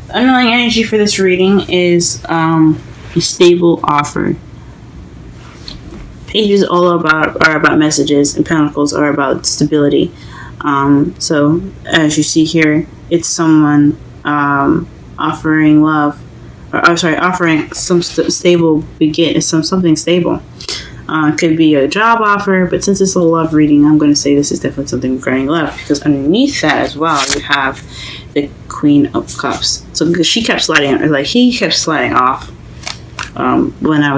The underlying energy for this reading is a stable offer. Pages are about messages, and pentacles are about stability. So as you see here, it's someone offering love, offering some stable something stable. It could be a job offer, but since it's a love reading, I'm going to say this is definitely something regarding love, because underneath that as well, you have the Queen of Cups. So he kept sliding off when I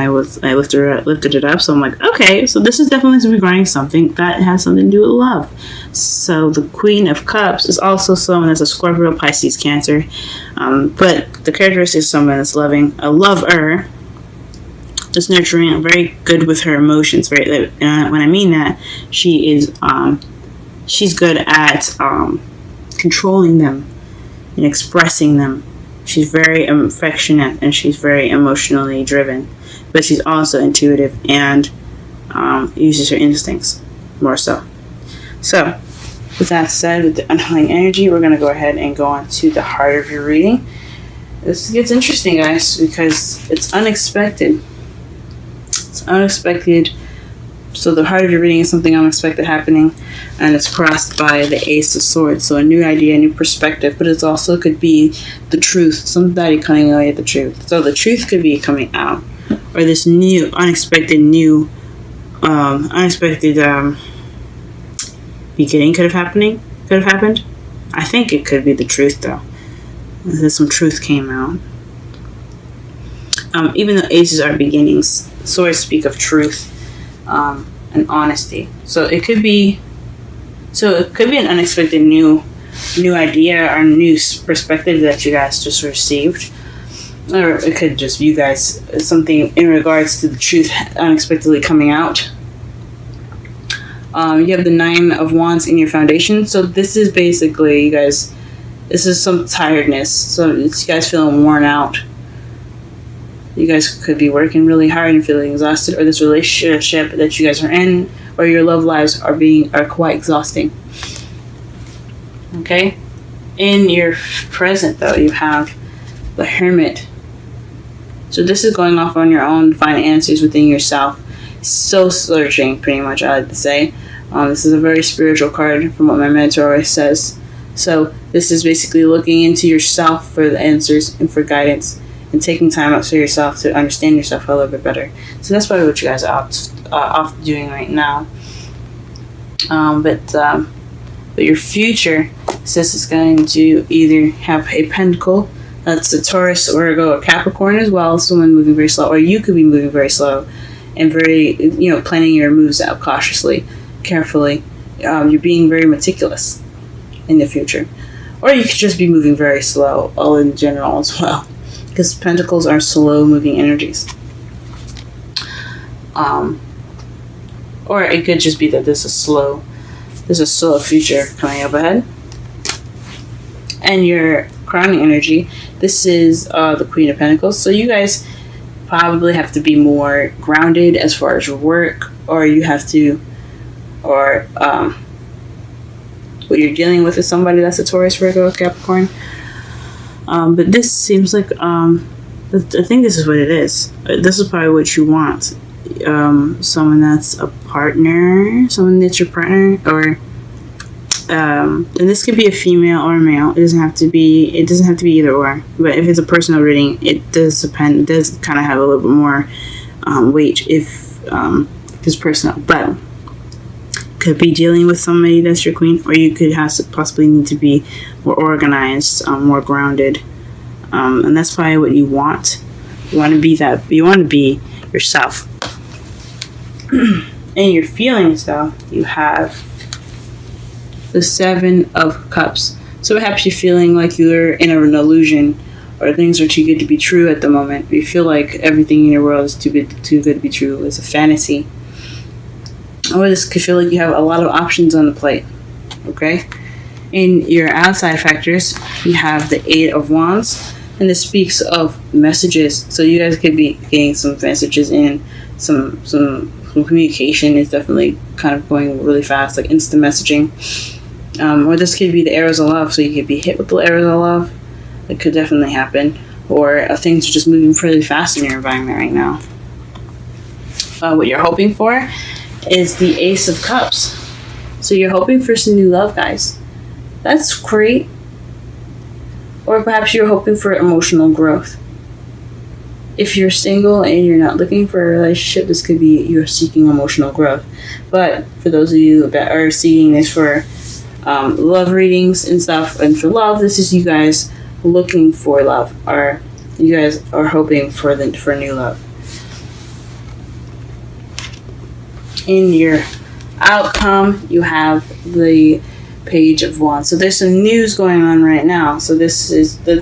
lifted it up. So I'm like, okay, so this is definitely regarding something that has something to do with love. So the Queen of Cups is also someone that's a Scorpio, Pisces, Cancer, but the characteristic is someone that's loving, a lover, just nurturing, very good with her emotions. Right, and when I mean that, she's good at controlling them and expressing them. She's very affectionate and she's very emotionally driven, but she's also intuitive and uses her instincts more so. So, with that said, with the underlying energy, we're going to go ahead and go on to the heart of your reading. This gets interesting, guys, because it's unexpected. It's unexpected. So the heart of your reading is something unexpected happening, and it's crossed by the Ace of Swords. So a new idea, a new perspective, but it also could be the truth, somebody coming away with the truth. So the truth could be coming out, or this new, unexpected beginning could have happened. I think it could be the truth, though. Some truth came out. Even though aces are beginnings, swords speak of truth. And honesty. So it could be an unexpected new idea or new perspective that you guys just received, or it could just be you guys something in regards to the truth unexpectedly coming out. You have the Nine of Wands in your foundation. So this is basically, you guys, this is some tiredness. So it's you guys feeling worn out. You guys could be working really hard and feeling exhausted, or this relationship that you guys are in, or your love lives are quite exhausting. Okay? In your present, though, you have the Hermit. So this is going off on your own, find answers within yourself. So searching, pretty much, I like to say. This is a very spiritual card from what my mentor always says. So this is basically looking into yourself for the answers and for guidance, and taking time out for yourself to understand yourself a little bit better. So that's probably what you guys are off doing right now. But your future says it's going to either have a pentacle, that's a Taurus, Virgo, or Capricorn as well, someone moving very slow, or you could be moving very slow and very, planning your moves out cautiously, carefully. You're being very meticulous in the future. Or you could just be moving very slow, all in general as well, because pentacles are slow-moving energies. Or it could just be that there's a slow future coming up ahead. And your crowning energy, this is the Queen of Pentacles. So you guys probably have to be more grounded as far as your work, or you have to, or what you're dealing with is somebody that's a Taurus, Virgo, Capricorn. But this seems like, I think this is what it is. This is probably what you want. Someone that's a partner, someone that's your partner, or, and this could be a female or a male. It doesn't have to be either or. But if it's a personal reading, it does depend. It does kind of have a little bit more weight if it's personal. But could be dealing with somebody that's your queen, or you could possibly need to be more organized, more grounded, and that's probably what you want. You want to be that. You want to be yourself. In your feelings, though, you have the Seven of Cups. So perhaps you're feeling like you're in an illusion, or things are too good to be true at the moment. You feel like everything in your world is too good to be true. It's a fantasy. Or this could feel like you have a lot of options on the plate. Okay? In your outside factors, you have the Eight of Wands, and this speaks of messages. So you guys could be getting some messages in, some communication is definitely kind of going really fast, like instant messaging. Or this could be the arrows of love, so you could be hit with the arrows of love. It could definitely happen. Or things are just moving pretty fast in your environment right now. What you're hoping for is the Ace of Cups. So you're hoping for some new love, guys. That's great. Or perhaps you're hoping for emotional growth. If you're single and you're not looking for a relationship, this could be you're seeking emotional growth. But for those of you that are seeking this for love readings and stuff, and for love, this is you guys looking for love, or you guys are hoping for new love. In your outcome, you have the Page of Wands. So there's some news going on right now. So let's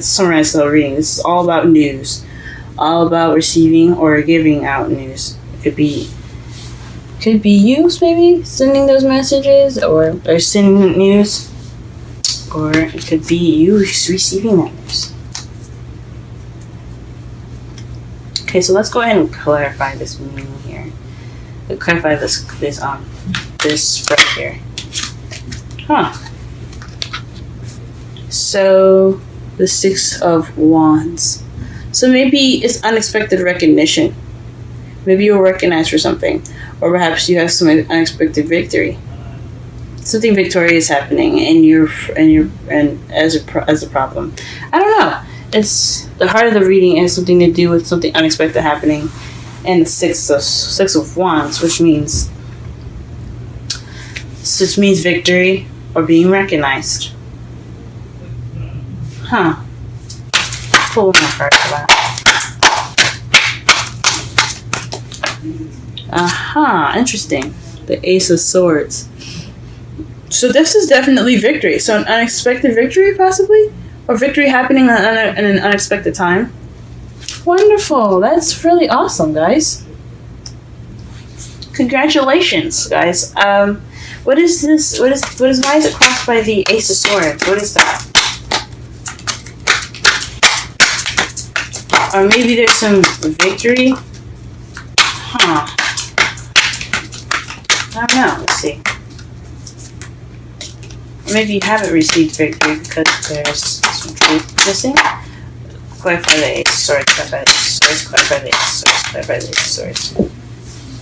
summarize the reading. This is all about news, all about receiving or giving out news. It could be you maybe sending those messages or sending news, or it could be you receiving that news. Okay, so let's go ahead and clarify this meaning here. Clarify this spread here. So the Six of Wands. So maybe it's unexpected recognition. Maybe you're recognized for something, or perhaps you have some unexpected victory. Something victorious happening, and as a problem. I don't know. It's the heart of the reading has something to do with something unexpected happening, and the Six of Wands, which means victory or being recognized. Pull my card for that. Interesting. The Ace of Swords. So this is definitely victory. So an unexpected victory, possibly? Or victory happening in an unexpected time. Wonderful. That's really awesome, guys. Congratulations, guys. What is this? Why is it crossed by the Ace of Swords? What is that? Or maybe there's some victory? I don't know. Let's see. Maybe you haven't received victory because there's some truth missing. Clarify the Ace of Swords. Clarify the Ace of Swords. Clarify the Ace of Swords. Clarify the Ace of Swords.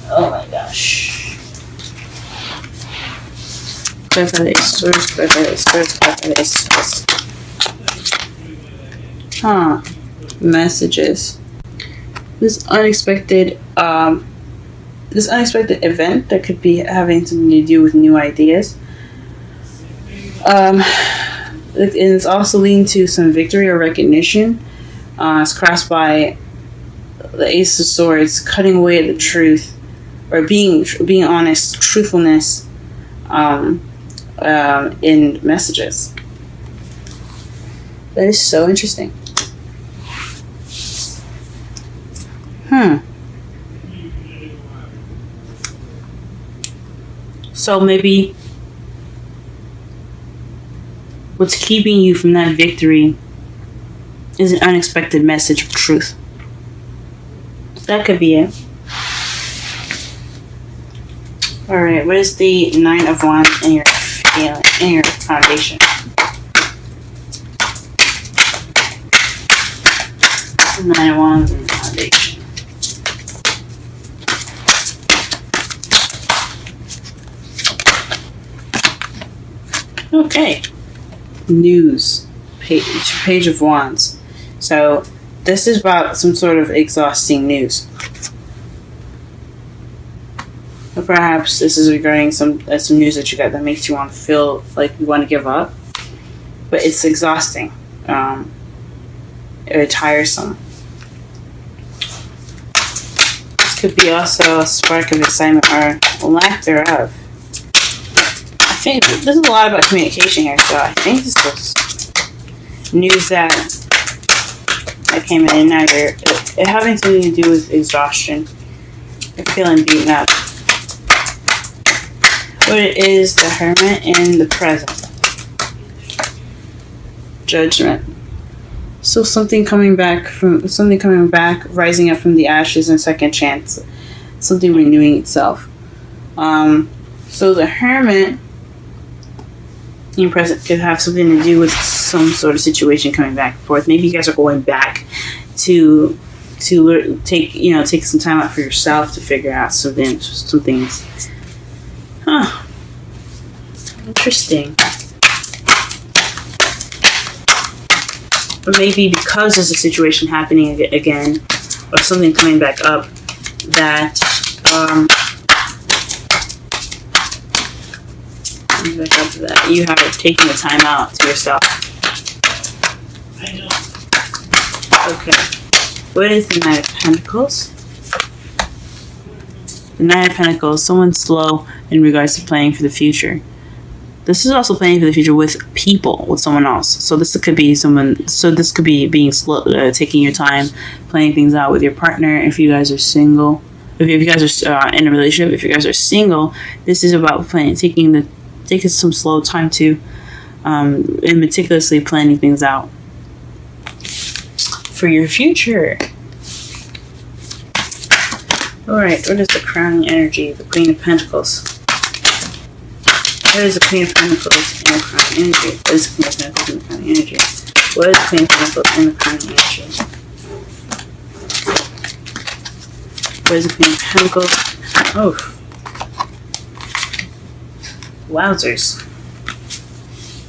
Oh my gosh. Clarify the Ace of Swords. Clarify the Ace of Swords. Clarify the Ace of Swords. Messages. This unexpected event that could be having something to do with new ideas. And it's also leading to some victory or recognition. It's crossed by the Ace of Swords, cutting away at the truth, or being honest, truthfulness in messages. That is so interesting. So maybe what's keeping you from that victory is an unexpected message of truth. That could be it. Alright, what is the Nine of Wands in your foundation? Nine of Wands in your foundation. Okay. News. Page of Wands. So this is about some sort of exhausting news. Or perhaps this is regarding some news that you got that makes you want to feel like you want to give up. But it's exhausting. Or tiresome. This could be also a spark of excitement or lack thereof. I think this is a lot about communication here, so I think this was news that came in. Now it having something to do with exhaustion. You're feeling beaten up. What it is, the Hermit in the present. Judgment. So something coming back, rising up from the ashes, and second chance. Something renewing itself. So the Hermit Your present could have something to do with some sort of situation coming back and forth. Maybe you guys are going back to take some time out for yourself to figure out some things. Huh. Interesting. Or maybe because there's a situation happening again, or something coming back up, that you have taken the time out to yourself. Okay. What is the Knight of Pentacles? The Knight of Pentacles, someone slow in regards to planning for the future. This is also planning for the future with people, with someone else. So this could be someone. So this could be being slow, taking your time, planning things out with your partner. If you guys are single, if you guys are in a relationship, if you guys are single, this is about planning, taking some slow time to, and meticulously planning things out for your future. All right, what is the crowning energy? The Queen of Pentacles. What is the Queen of Pentacles in the crowning energy? What is the Queen of Pentacles in the crowning energy? What is the Queen of Pentacles in the crowning energy? What is the Queen of Pentacles? Oh. Wowzers.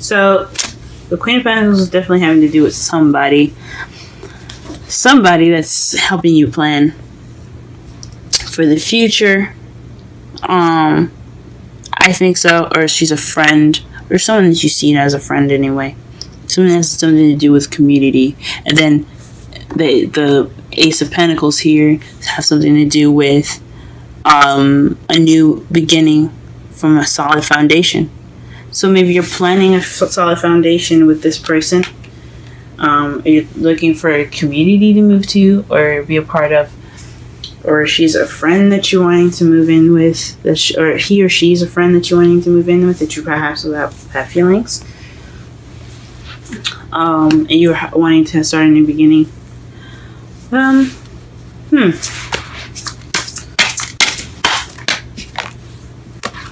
So, the Queen of Pentacles is definitely having to do with somebody. Somebody that's helping you plan for the future. I think so. Or she's a friend. Or someone that you see as a friend anyway. Something that has something to do with community. And then the Ace of Pentacles here have something to do with a new beginning from a solid foundation. So maybe you're planning a solid foundation with this person. You're looking for a community to move to or be a part of. Or she's a friend that you're wanting to move in with. Or he or she's a friend that you're wanting to move in with that you perhaps will have feelings. And you're wanting to start a new beginning.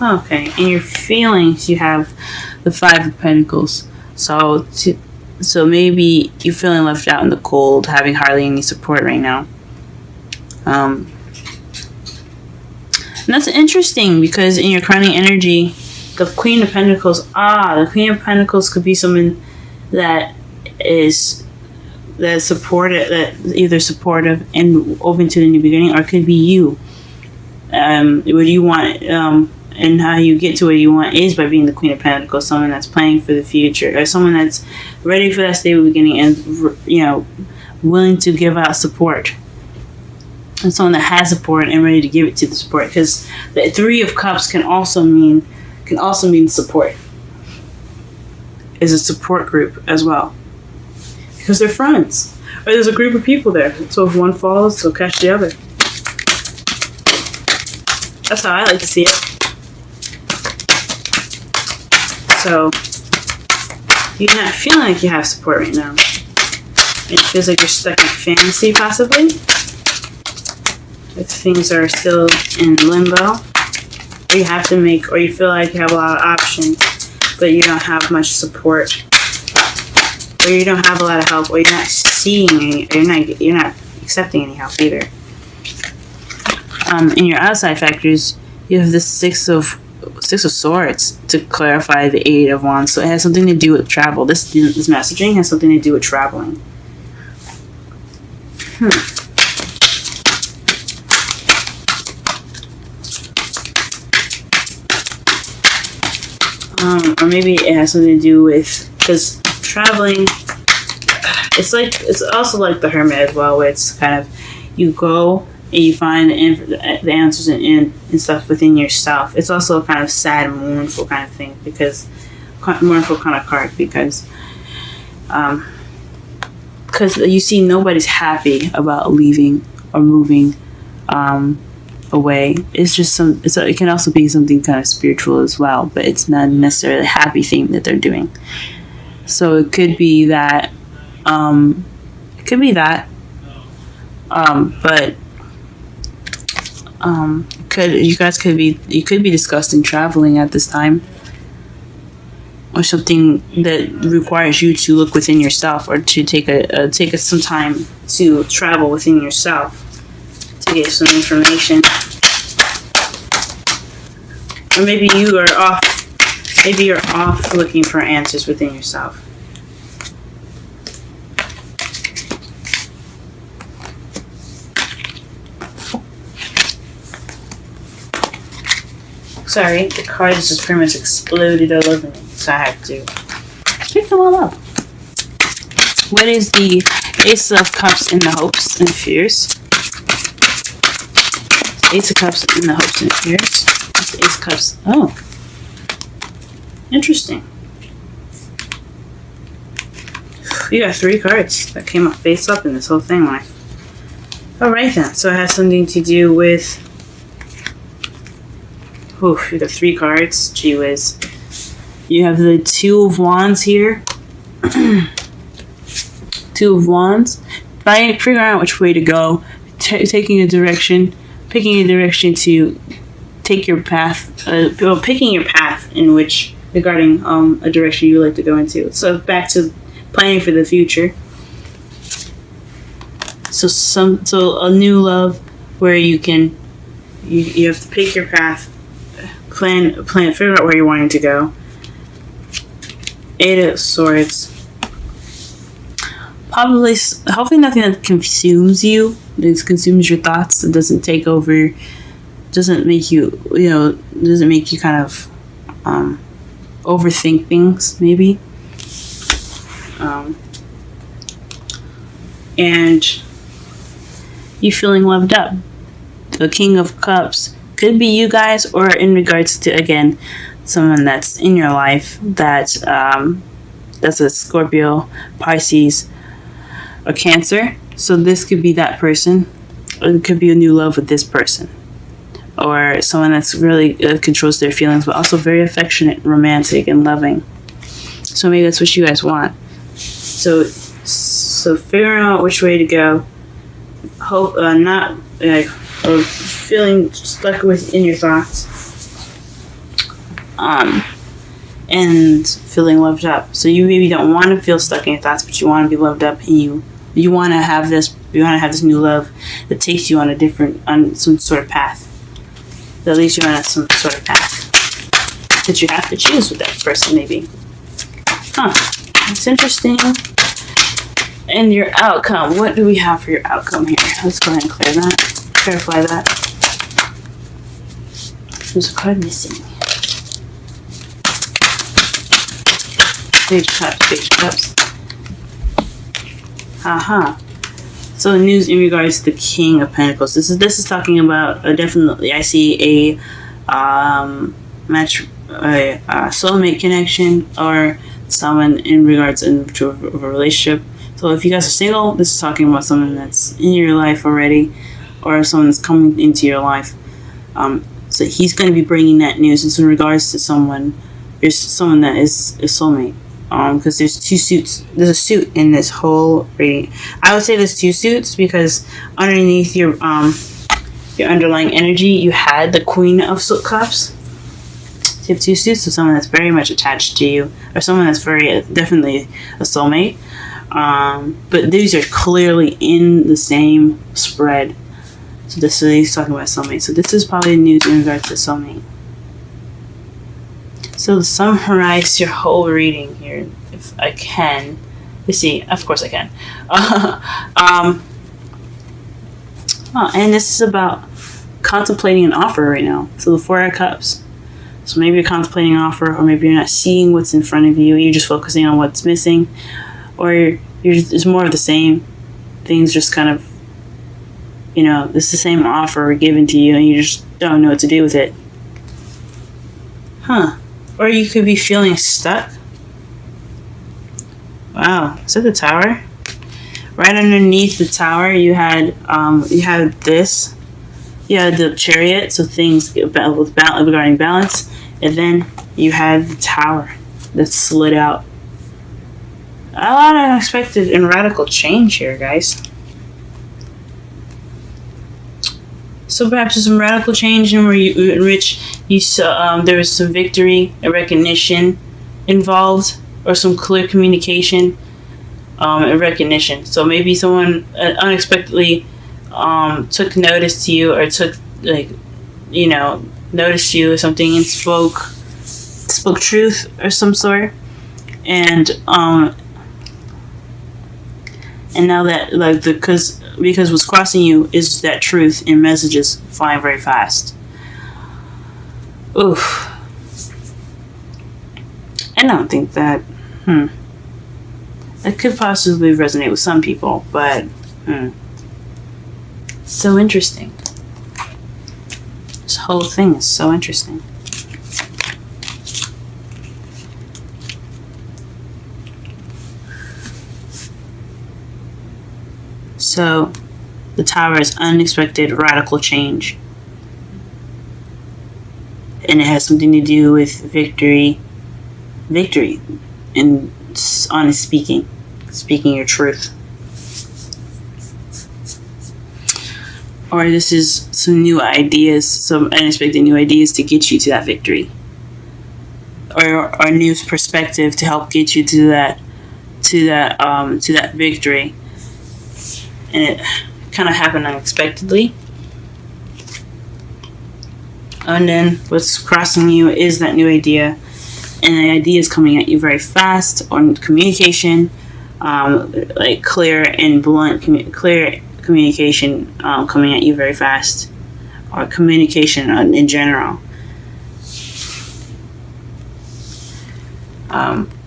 Okay, in your feelings, you have the Five of Pentacles. So maybe you're feeling left out in the cold, having hardly any support right now. And that's interesting because in your crowning energy, the Queen of Pentacles, the Queen of Pentacles could be someone that is supportive, that either supportive and open to the new beginning, or it could be you. What you want, and how you get to where you want is by being the Queen of Pentacles, someone that's planning for the future, or someone that's ready for that stable beginning and willing to give out support. And someone that has support and ready to give it to the support, because the Three of Cups can also mean support. Is a support group as well, because they're friends, or there's a group of people there. So if one falls, they'll catch the other. That's how I like to see it. So you're not feeling like you have support right now. It feels like you're stuck in fantasy, possibly. If things are still in limbo, or you have to or you feel like you have a lot of options, but you don't have much support, or you don't have a lot of help, or you're not seeing any, or you're not accepting any help either. In your outside factors, you have the Six of Swords to clarify the Eight of Wands. So it has something to do with travel. This messaging has something to do with traveling. Or maybe it has something to do with, because traveling, it's also like the Hermit as well, where it's kind of, you go and you find the answers and stuff within yourself. It's also a kind of sad and mournful kind of thing, mournful kind of card, because you see nobody's happy about leaving or moving away. It's just it can also be something kind of spiritual as well, but it's not necessarily a happy thing that they're doing. So it could be that, but you could be discussing traveling at this time. or something that requires you to look within yourself, or to take some time to travel within yourself to get some information. Or maybe you're off looking for answers within yourself. Sorry, the cards just pretty much exploded all over me, so I had to pick them all up. What is the Ace of Cups in the hopes and fears? Ace of Cups in the hopes and fears. What's the Ace of Cups? Oh. Interesting. You got 3 cards that came up face up in this whole thing. Alright then, so it has something to do with... Oof, you got 3 cards. Gee whiz. You have the 2 of Wands here. 2 of Wands. Figuring out which way to go. Picking a direction to take your path. Picking your path in which, regarding a direction you would like to go into. So back to planning for the future. So a new love where you can, you have to pick your path. Plan, figure out where you're wanting to go. 8 of Swords. Hopefully nothing that consumes you, that consumes your thoughts, that doesn't take over, doesn't make you kind of overthink things, maybe. And you feeling loved up. The King of Cups could be you guys, or in regards to, again, someone that's in your life that's a Scorpio, Pisces, or Cancer. So this could be that person, or it could be a new love with this person, or someone that's really controls their feelings, but also very affectionate, romantic, and loving. So maybe that's what you guys want. So figuring out which way to go. Hope not like. Or feeling stuck within your thoughts, and feeling loved up. So you maybe don't want to feel stuck in your thoughts, but you want to be loved up, and you want to have this new love that takes you on some sort of path. That leads you on some sort of path that you have to choose with that person, maybe. That's interesting. And your outcome. What do we have for your outcome here? Let's go ahead and clarify that. There's a card missing. Page cups. So news in regards to the King of Pentacles. This is talking about definitely. I see a soulmate connection, or someone in regards to a relationship. So if you guys are single, this is talking about someone that's in your life already, or someone that's coming into your life. So he's going to be bringing that news. It's in regards to someone. There's someone that is a soulmate. Because there's 2 suits. There's a suit in this whole reading. I would say there's 2 suits because underneath your underlying energy, you had the Queen of Cups. So you have 2 suits. So someone that's very much attached to you, or someone that's very definitely a soulmate. But these are clearly in the same spread. So he's talking about soulmate. So this is probably news in regards to soulmate. So to summarize your whole reading here, if I can. Let's see. Of course I can. And this is about contemplating an offer right now. So the 4 of Cups. So maybe you're contemplating an offer, or maybe you're not seeing what's in front of you. You're just focusing on what's missing, or it's more of the same. Things just kind of, it's the same offer given to you, and you just don't know what to do with it. Or you could be feeling stuck. Wow, is that the Tower? Right underneath the Tower, you had this. You had the Chariot, so things regarding balance, and then you had the Tower that slid out. A lot of unexpected and radical change here, guys. So perhaps there's some radical change in which you saw there was some victory, a recognition, involved, or some clear communication and recognition. So maybe someone unexpectedly took notice to you, or took, like, noticed you or something, and spoke truth or some sort. And now that, like, because what's crossing you is that truth, and messages flying very fast. Oof. I don't think that that could possibly resonate with some people, but so interesting. This whole thing is so interesting. So, the Tower is unexpected, radical change. And it has something to do with victory, and honest speaking your truth. Or this is some new ideas, some unexpected new ideas to get you to that victory. Or a new perspective to help get you to that victory. And it kind of happened unexpectedly. And then what's crossing you is that new idea. And the idea is coming at you very fast, on communication, like clear and blunt, clear communication coming at you very fast, or communication in general.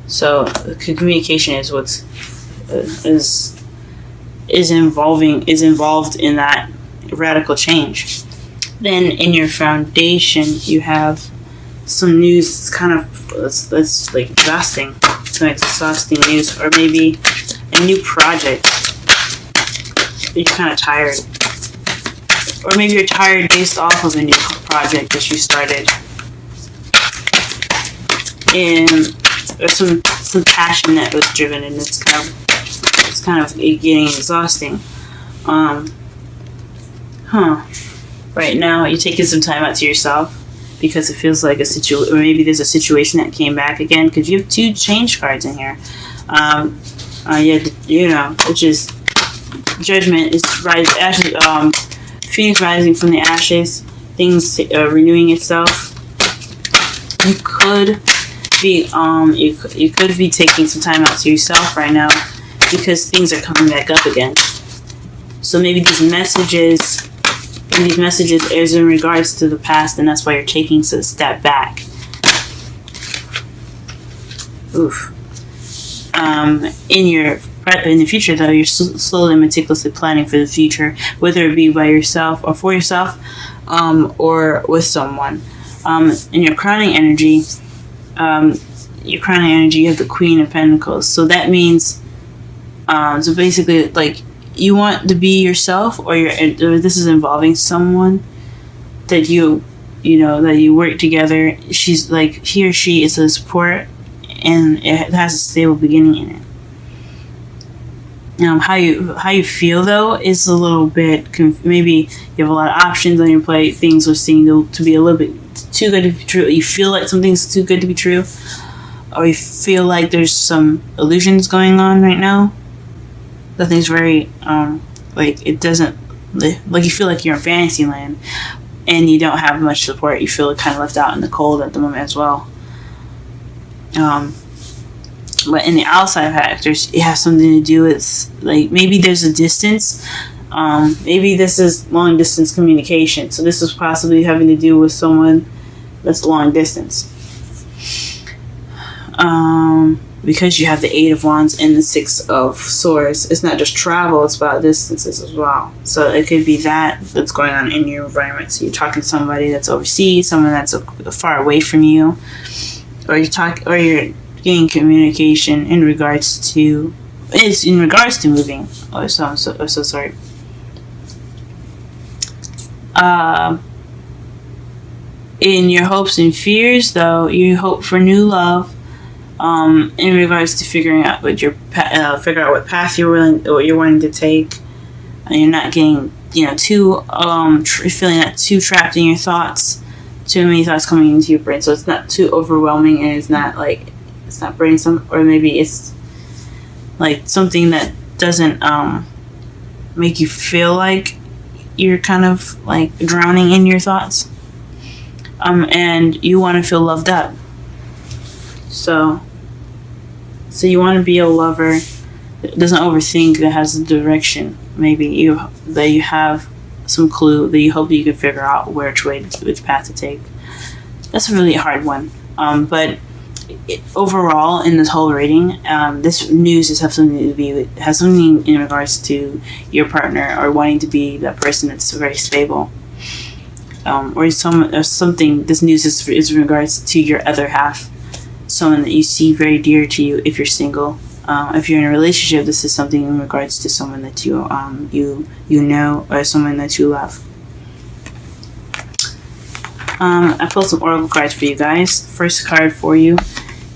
So communication is what's is involved in that radical change. Then in your foundation, you have some news that's like exhausting. Some exhausting news, or maybe a new project. You're kind of tired, or maybe you're tired based off of a new project that you started, and there's some passion that was driven, and it's kind of getting exhausting. Right now, you're taking some time out to yourself, because it feels like a situation, or maybe there's a situation that came back again, because you have 2 change cards in here. Which is Judgment. Is Phoenix rising from the ashes, things renewing itself. You could be you could be taking some time out to yourself right now, because things are coming back up again. So maybe these messages is in regards to the past, and that's why you're taking a step back. Oof. In the future, though, you're slowly and meticulously planning for the future, whether it be by yourself or for yourself, or with someone. In your crowning energy, you have the Queen of Pentacles. So that means, so basically, like, you want to be yourself, or this is involving someone that that you work together. She's like, he or she is a support, and it has a stable beginning in it. How you feel, though, is a little bit maybe you have a lot of options on your plate. Things are seeming to be a little bit too good to be true. You feel like something's too good to be true, or you feel like there's some illusions going on right now. Nothing's very like, it doesn't, like, you feel like you're in fantasy land, and you don't have much support. You feel kind of left out in the cold at the moment as well. But in the outside factors, it has something to do with, like, maybe there's a distance. Maybe this is long distance communication. So this is possibly having to do with someone that's long distance. Because you have the 8 of Wands and the 6 of Swords. It's not just travel, it's about distances as well. So it could be that's going on in your environment. So you're talking to somebody that's overseas, someone that's far away from you, or you're getting communication in regards to moving, or so sorry. In your hopes and fears, though, you hope for new love. In regards to figuring out what path you're wanting to take, and you're not getting too feeling not too trapped in your thoughts, too many thoughts coming into your brain, so it's not too overwhelming, and it's not like it's not burdensome, or maybe it's like something that doesn't make you feel like you're kind of like drowning in your thoughts, and you want to feel loved up. So you want to be a lover that doesn't overthink, that has a direction. Maybe you have some clue that you hope you can figure out which path to take. That's a really hard one. But overall, in this whole reading, this news has something in regards to your partner, or wanting to be that person that's very stable, or something. This news is in regards to your other half, someone that you see very dear to you. If you're single, if you're in a relationship, this is something in regards to someone that you know, or someone that you love. I pulled some oracle cards for you guys. The first card for you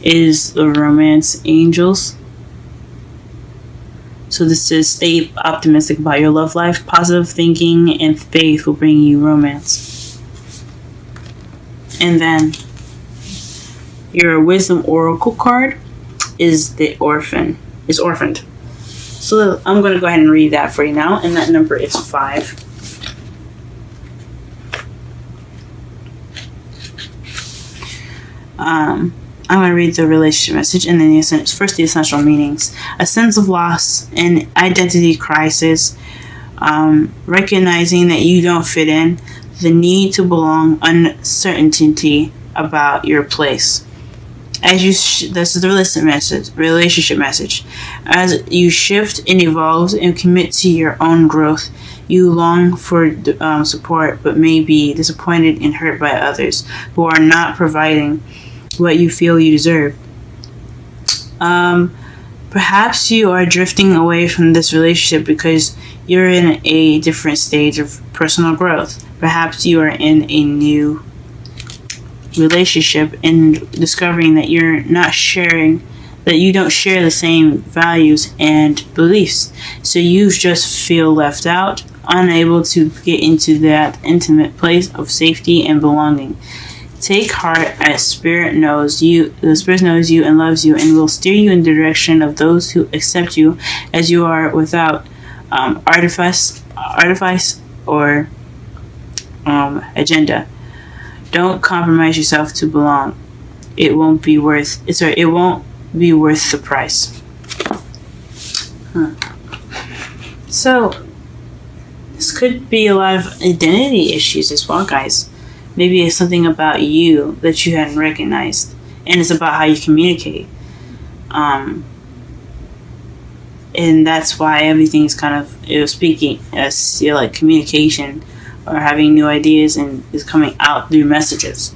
is the Romance Angels. So this is, stay optimistic about your love life. Positive thinking and faith will bring you romance. And then your Wisdom Oracle card is the Orphaned. So I'm going to go ahead and read that for you now, and that number is 5. I'm going to read the relationship message, and then the essential meanings. A sense of loss and identity crisis, recognizing that you don't fit in, the need to belong, uncertainty about your place. As you this is the relationship message. As you shift and evolve and commit to your own growth, you long for support, but may be disappointed and hurt by others who are not providing what you feel you deserve. Perhaps you are drifting away from this relationship because you're in a different stage of personal growth. Perhaps you are in a new relationship and discovering that you don't share the same values and beliefs. So you just feel left out, unable to get into that intimate place of safety and belonging. Take heart, as Spirit knows you. The Spirit knows you and loves you, and will steer you in the direction of those who accept you as you are, without artifice or agenda. Don't compromise yourself to belong. It won't be worth the price. So this could be a lot of identity issues as well, guys. Maybe it's something about you that you hadn't recognized, and it's about how you communicate. And that's why everything is kind of speaking as like communication, or having new ideas, and is coming out through messages.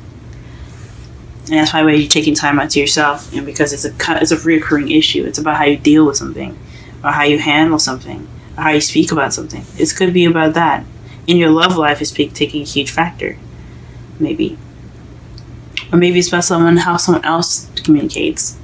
And that's why you're taking time out to yourself, and because it's a reoccurring issue. It's about how you deal with something, or how you handle something, or how you speak about something. It could be about that. In your love life is taking a huge factor. Maybe. Or maybe it's about how someone else communicates.